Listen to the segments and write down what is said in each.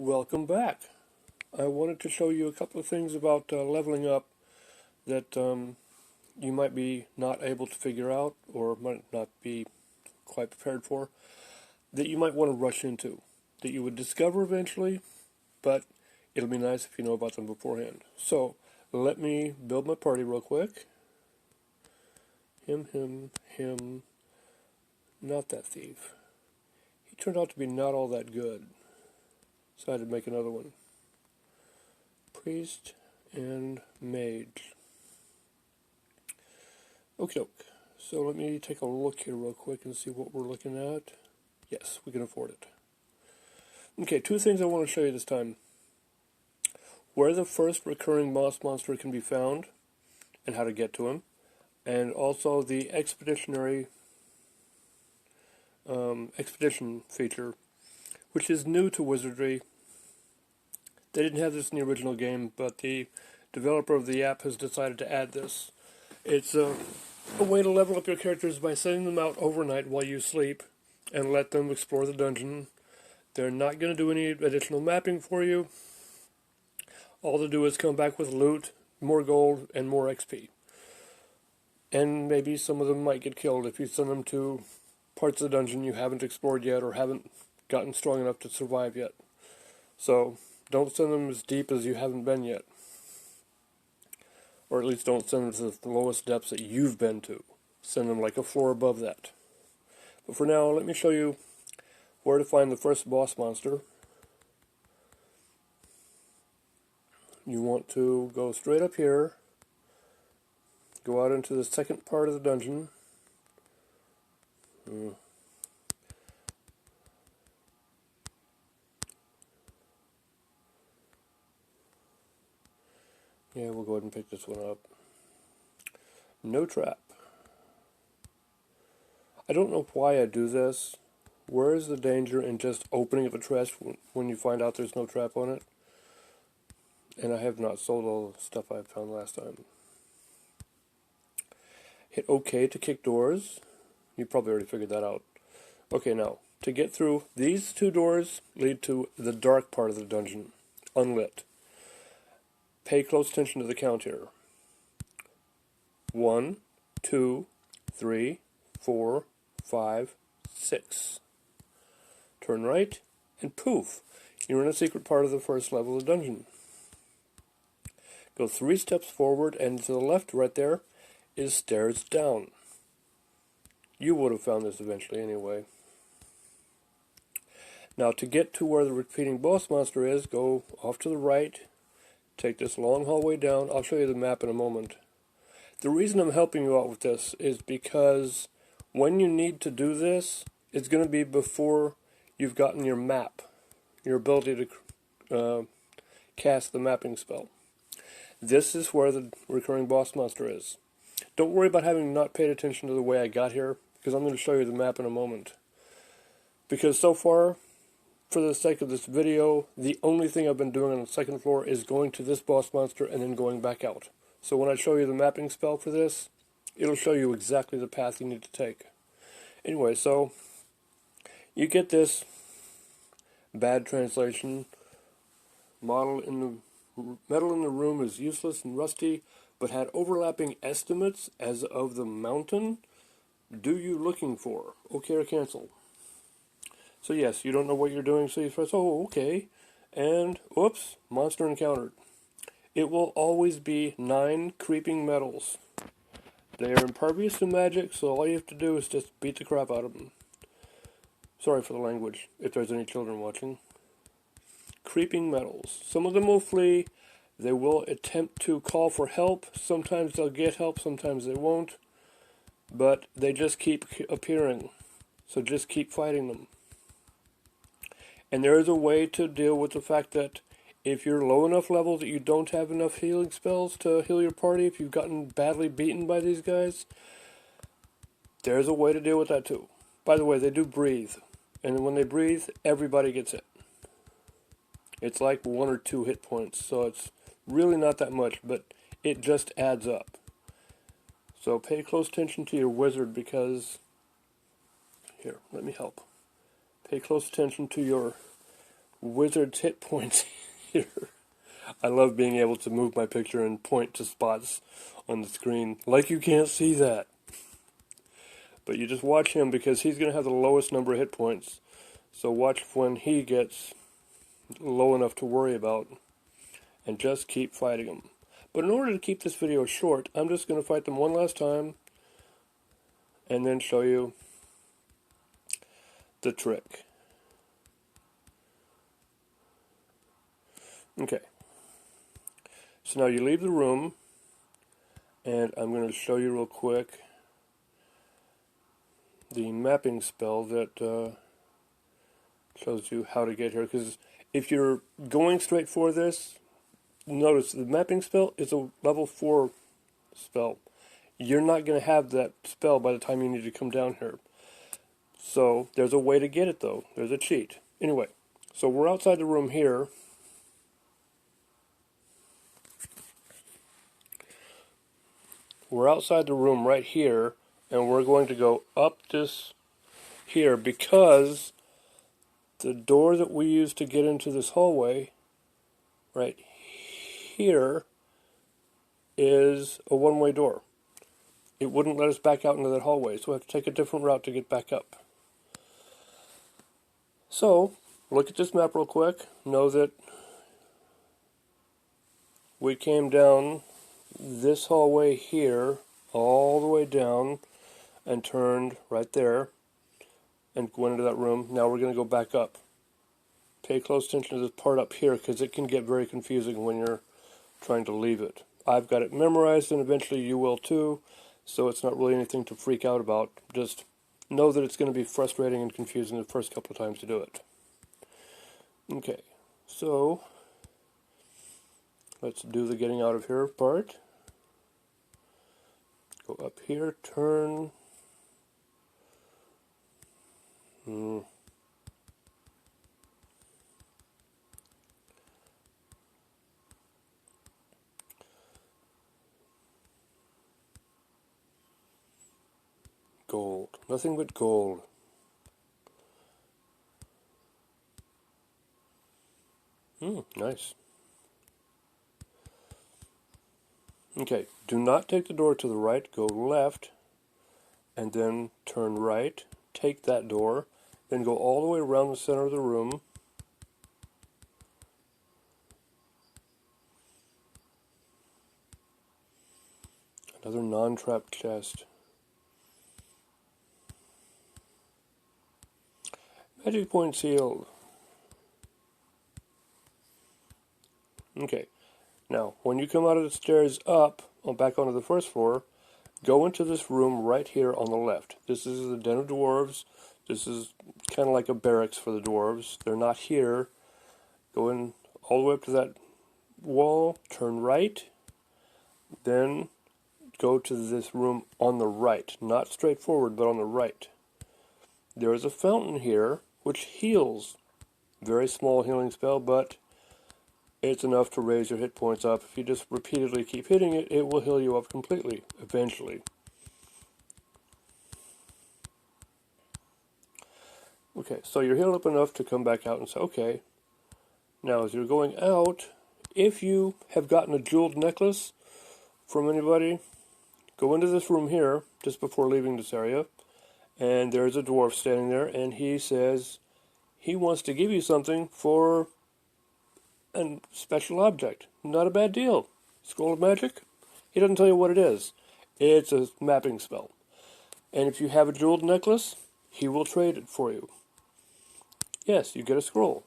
Welcome back. I wanted to show you a couple of things about leveling up that you might be not able to figure out or might not be quite prepared for, that you might want to rush into, that you would discover eventually, but it'll be nice if you know about them beforehand. So, let me build my party real quick. Him, not that thief. He turned out to be not all that good. So I had to make another one. Priest and mage. Okie doke. So let me take a look here real quick and see what we're looking at. Yes, we can afford it. Okay, two things I want to show you this time. Where the first recurring boss monster can be found, and how to get to him. And also the expedition feature, which is new to Wizardry. They didn't have this in the original game, but the developer of the app has decided to add this. It's a way to level up your characters by sending them out overnight while you sleep and let them explore the dungeon. They're not going to do any additional mapping for you. All they do is come back with loot, more gold, and more XP. And maybe some of them might get killed if you send them to parts of the dungeon you haven't explored yet or haven't gotten strong enough to survive yet. So, don't send them as deep as you haven't been yet. Or at least don't send them to the lowest depths that you've been to. Send them like a floor above that. But for now, let me show you where to find the first boss monster. You want to go straight up here. Go out into the second part of the dungeon. Yeah, we'll go ahead and pick this one up. No trap. I don't know why I do this. Where is the danger in just opening up a chest when you find out there's no trap on it? And I have not sold all the stuff I found last time. Hit OK to kick doors. You probably already figured that out. Okay, now, to get through, these two doors lead to the dark part of the dungeon, unlit. Pay close attention to the count here. 1, 2, 3, 4, 5, 6. Turn right, and poof, you're in a secret part of the first level of the dungeon. Go 3 steps forward, and to the left right there is stairs down. You would have found this eventually anyway. Now to get to where the repeating boss monster is, go off to the right, take this long hallway down. I'll show you the map in a moment. The reason I'm helping you out with this is because when you need to do this, it's going to be before you've gotten your map, your ability to cast the mapping spell. This is where the recurring boss monster is. Don't worry about having not paid attention to the way I got here, because I'm going to show you the map in a moment. Because so far, for the sake of this video, the only thing I've been doing on the second floor is going to this boss monster and then going back out. So when I show you the mapping spell for this, it'll show you exactly the path you need to take. Anyway, so you get this bad translation. Metal in the room is useless and rusty, but had overlapping estimates as of the mountain. Do you looking for? Okay or cancel. So yes, you don't know what you're doing, so you press, oh, okay. And, oops, monster encountered. It will always be 9 creeping metals. They are impervious to magic, so all you have to do is just beat the crap out of them. Sorry for the language, if there's any children watching. Creeping metals. Some of them will flee. They will attempt to call for help. Sometimes they'll get help, sometimes they won't. But they just keep appearing. So just keep fighting them. And there is a way to deal with the fact that if you're low enough level that you don't have enough healing spells to heal your party, if you've gotten badly beaten by these guys, there's a way to deal with that too. By the way, they do breathe. And when they breathe, everybody gets hit. It's like 1 or 2 hit points, so it's really not that much, but it just adds up. So pay close attention to your wizard because... Here, let me help. Pay close attention to your wizard's hit points here. I love being able to move my picture and point to spots on the screen. Like you can't see that. But you just watch him because he's going to have the lowest number of hit points. So watch when he gets low enough to worry about. And just keep fighting them. But in order to keep this video short, I'm just going to fight them one last time. And then show you the trick. Okay. So now you leave the room. And I'm going to show you real quick the mapping spell that shows you how to get here. Because if you're going straight for this, notice the mapping spell is a level 4 spell. You're not going to have that spell by the time you need to come down here. So there's a way to get it though. There's a cheat. Anyway, so we're outside the room here. We're outside the room right here, and we're going to go up this here because the door that we use to get into this hallway right here is a one-way door. It wouldn't let us back out into that hallway, so we have to take a different route to get back up. So, look at this map real quick. Know that we came down this hallway here, all the way down, and turned right there, and went into that room. Now we're going to go back up. Pay close attention to this part up here, because it can get very confusing when you're trying to leave it. I've got it memorized, and eventually you will too, so it's not really anything to freak out about. Just know that it's going to be frustrating and confusing the first couple of times to do it. Okay, so let's do the getting out of here part. Go up here, turn. Gold. Nothing but gold. Nice. Okay, do not take the door to the right, go left, and then turn right, take that door, then go all the way around the center of the room. Another non-trap chest. Magic point sealed. Okay, now when you come out of the stairs up, back onto the first floor, go into this room right here on the left. This is the den of dwarves. This is kind of like a barracks for the dwarves. They're not here. Go in all the way up to that wall, turn right, then go to this room on the right. Not straight forward, but on the right. There is a fountain here, which heals. Very small healing spell, but it's enough to raise your hit points up. If you just repeatedly keep hitting it, it will heal you up completely, eventually. Okay, so you're healed up enough to come back out and say, okay, now as you're going out, if you have gotten a jeweled necklace from anybody, go into this room here, just before leaving this area, and there's a dwarf standing there, and he says he wants to give you something for a special object. Not a bad deal. Scroll of magic? He doesn't tell you what it is. It's a mapping spell. And if you have a jeweled necklace, he will trade it for you. Yes, you get a scroll.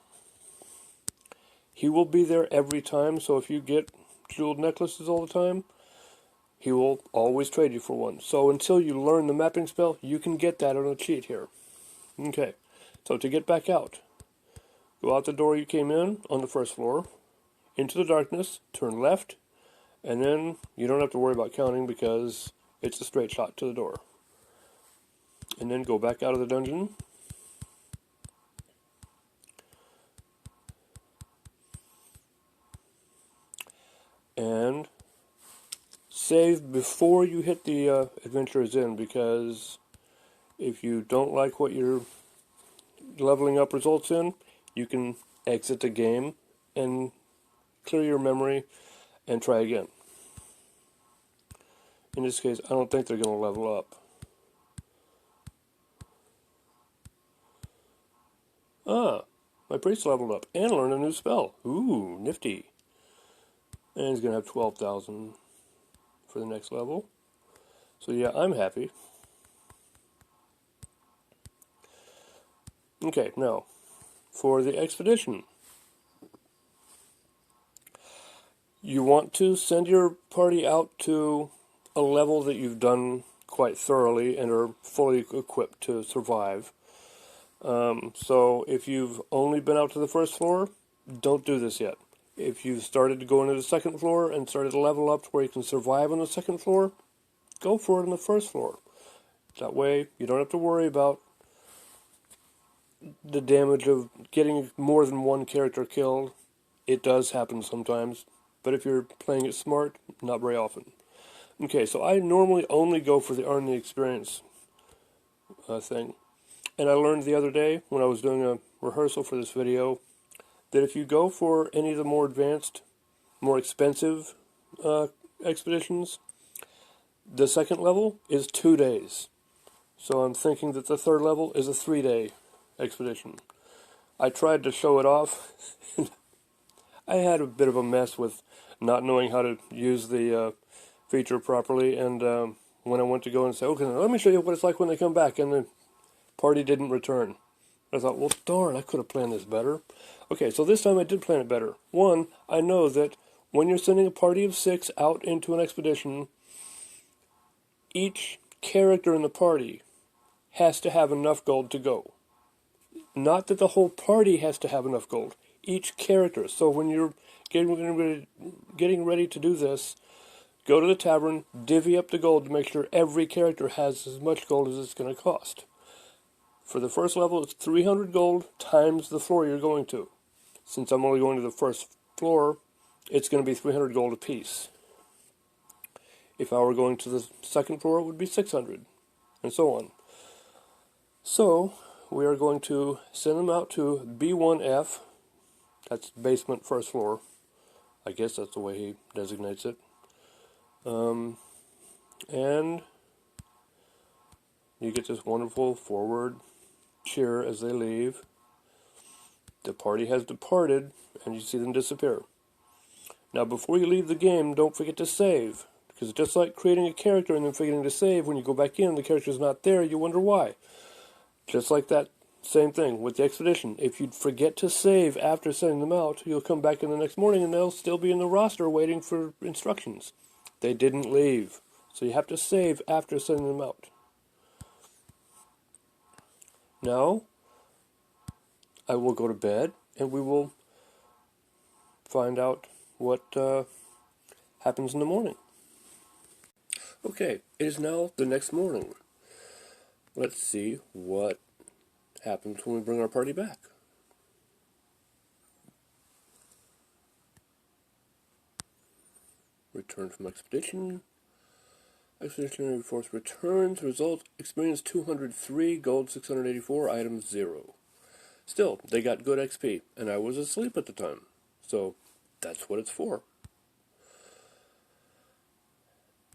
He will be there every time, so if you get jeweled necklaces all the time, he will always trade you for one. So until you learn the mapping spell, you can get that on a cheat here. Okay, so to get back out, go out the door you came in on the first floor, into the darkness, turn left, and then you don't have to worry about counting because it's a straight shot to the door. And then go back out of the dungeon. And save before you hit the Adventurer's Inn, because if you don't like what you're leveling up results in, you can exit the game and clear your memory and try again. In this case, I don't think they're going to level up. Ah, my priest leveled up and learned a new spell. Ooh, nifty. And he's going to have 12,000 for the next level. So yeah, I'm happy. Okay, now, for the expedition. You want to send your party out to a level that you've done quite thoroughly and are fully equipped to survive. So if you've only been out to the first floor, don't do this yet. If you've started to go into the second floor and started to level up to where you can survive on the second floor, go for it on the first floor. That way you don't have to worry about the damage of getting more than one character killed. It does happen sometimes, but if you're playing it smart, not very often. Okay, so I normally only go for the earn the experience thing. And I learned the other day when I was doing a rehearsal for this video that if you go for any of the more advanced, more expensive expeditions, the second level is 2 days. So I'm thinking that the third level is a 3-day expedition. I tried to show it off. I had a bit of a mess with not knowing how to use the feature properly, and when I went to go and say, okay, let me show you what it's like when they come back, and the party didn't return. I thought, well, darn, I could have planned this better. Okay, so this time I did plan it better. One, I know that when you're sending a party of 6 out into an expedition, each character in the party has to have enough gold to go. Not that the whole party has to have enough gold. Each character. So when you're getting ready to do this, go to the tavern, divvy up the gold to make sure every character has as much gold as it's going to cost. For the first level, it's 300 gold times the floor you're going to. Since I'm only going to the first floor, it's going to be 300 gold apiece. If I were going to the second floor, it would be 600, and so on. So, we are going to send them out to B1F, that's basement first floor. I guess that's the way he designates it. And you get this wonderful forward cheer as they leave. The party has departed, and you see them disappear. Now, before you leave the game, don't forget to save. Because just like creating a character and then forgetting to save, when you go back in, the character's not there, you wonder why. Just like that same thing with the expedition. If you forget to save after sending them out, you'll come back in the next morning and they'll still be in the roster waiting for instructions. They didn't leave. So you have to save after sending them out. Now, I will go to bed and we will find out what happens in the morning. Okay, it is now the next morning. Let's see what happens when we bring our party back. Return from expedition. Expeditionary force returns. Result, experience 203, gold 684, items 0. Still, they got good XP, and I was asleep at the time. So, that's what it's for.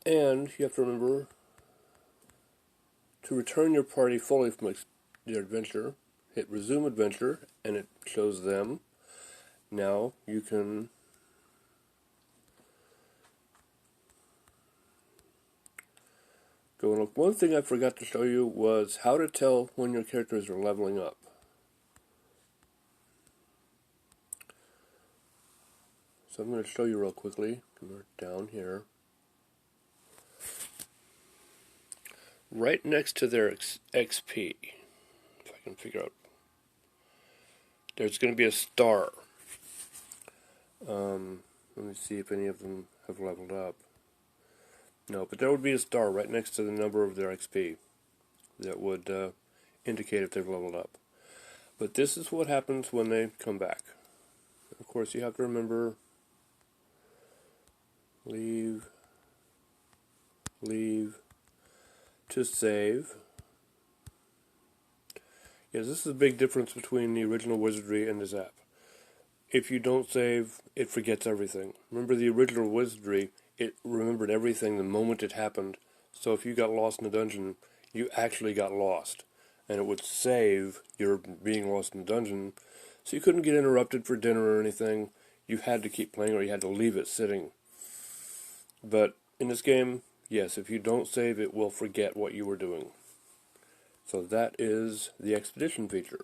And you have to remember to return your party fully from their adventure. Hit resume adventure, and it shows them. Now you can go and look. One thing I forgot to show you was how to tell when your characters are leveling up. So I'm going to show you real quickly. We're down here. Right next to their XP, if I can figure out, there's going to be a star. Let me see if any of them have leveled up. No, but there would be a star right next to the number of their XP that would indicate if they've leveled up. But this is what happens when they come back. Of course, you have to remember, leave, to save. Yes, this is a big difference between the original wizardry and this app. if you don't save, it forgets everything. Remember the original Wizardry, it remembered everything the moment it happened. So if you got lost in a dungeon, you actually got lost. And it would save your being lost in the dungeon, so you couldn't get interrupted for dinner or anything. You had to keep playing or you had to leave it sitting. But in this game, yes, if you don't save, it will forget what you were doing. So that is the expedition feature.